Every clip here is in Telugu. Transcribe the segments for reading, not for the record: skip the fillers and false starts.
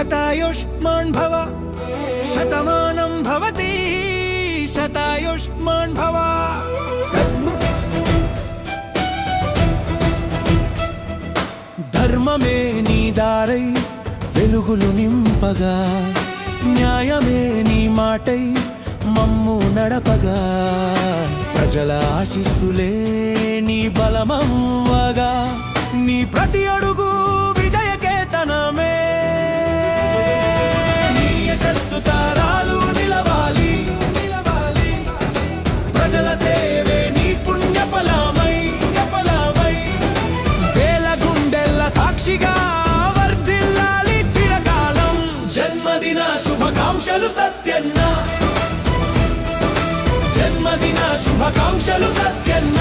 శతాయుష్మాన్ భవ శతమానం భవతి శతాయుష్మాన్ భవ. ధర్మమే నీ దారై వెలుగులు నింపగా, న్యాయమే నీ మాటై మమ్ము నడపగా, ప్రజల ఆశీస్సులే నీ బలమవ్వగా, నీ ప్రతి అడుగు విజయకేతనమే. నీ యశస్సు తారాలు నిలవాలి, ప్రజల సేవే నీ పుణ్యఫలమై, వేల గుండెల్ల సాక్షిగా వర్ధిల్లాలి చిరకాలం. జన్మదిన శుభాకాంక్షలు సత్యన్న, జన్మదిన శుభాకాంక్షలు సత్యన్న.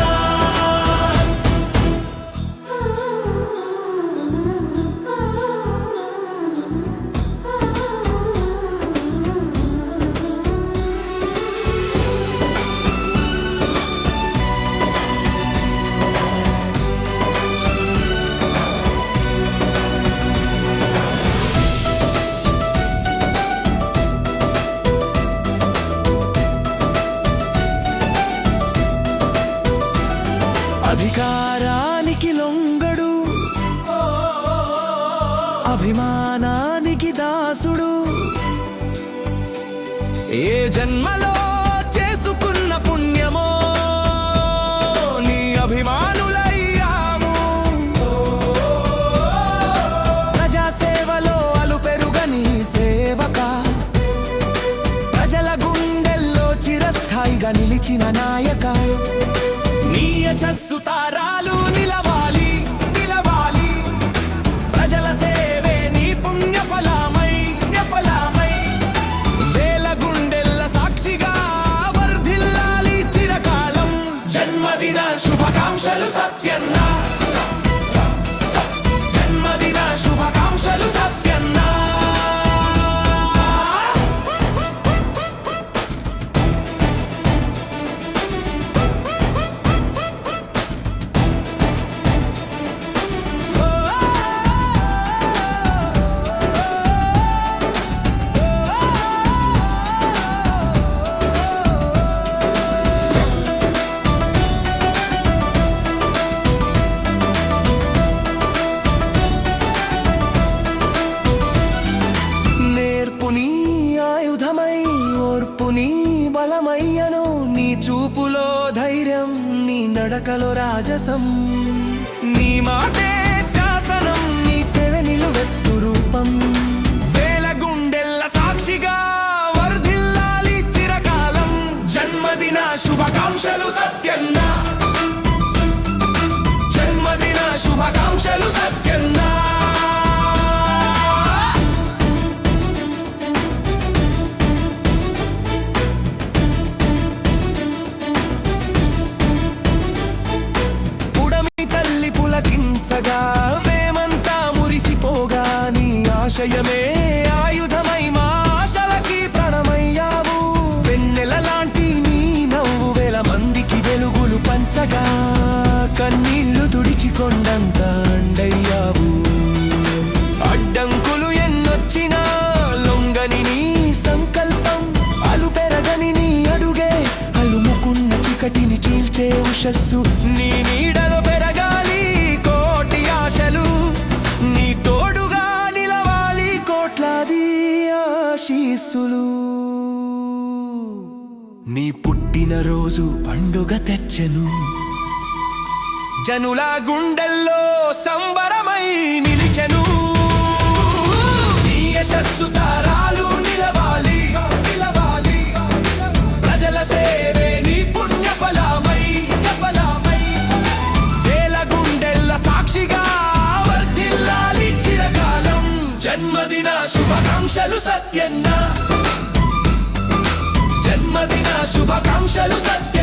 అధికారానికి లొంగడు, అభిమానానికి దాసుడు, ఏ జన్మలో చేసుకున్న పుణ్యమో నీ అభిమానులయ్యాము. ప్రజాసేవలో అలుపెరుగని సేవక, ప్రజల గుండెల్లో చిరస్థాయిగా నిలిచిన నాయక. నీ యశస్సు తారాలు నిలవాలి, ప్రజల సేవే నీ పుణ్యఫలమై, వేల గుండెల్ల సాక్షిగా వర్ధిల్లాలి చిరకాలం. జన్మదిన శుభాకాంక్షలు సత్యన్న, జన్మదిన శుభాకాంక్షలు సత్యన్న. ఓర్పు నీ బలమయ్యను, నీ చూపులో ధైర్యం, నీ నడకలో రాజసం, నీ మాటే శాసనం, నీ సేవ నిలువెత్తు రూపం. వేల గుండెల్ల సాక్షిగా వర్ధిల్లాలి చిరకాలం. జన్మదిన శుభాకాంక్షలు సత్యన్న, జన్మదిన శుభాకాంక్షలు సత్యన్న. మేమంతా మురిసిపోగా, నీ ఆశయమే ఆయుధమై మా ఆశలకి ప్రాణమయ్యావు. వెన్నెల లాంటి నీ నవ్వు వేల మందికి వెలుగులు పంచగా, కన్నీళ్లు తుడిచికొండంత అండయ్యావు. అడ్డంకులు ఎన్నొచ్చినా లొంగని నీ సంకల్పం, అలు పెరగని నీ అడుగే అలుముకున్న చికటిని చీల్చే ఉషస్సు. నీ నీడలో పెరగాలి కోటి ఆశలు, నీ తోడుగా నిలవాలి కోట్లాది ఆశీస్సులు. నీ పుట్టినరోజు పండుగ తెచ్చెను, జనుల గుండెల్లో సంబరమై నిలిచెను. నీ యశస్సు తారాలు నిలవాలి, ప్రజల సేవే నీ పుణ్యఫలమై, వేల గుండెల్ల సాక్షిగా వర్ధిల్లాలి చిరకాలం. జన్మదిన శుభాకాంక్షలు సత్యన్న, జన్మదిన శుభాకాంక్షలు సత్య.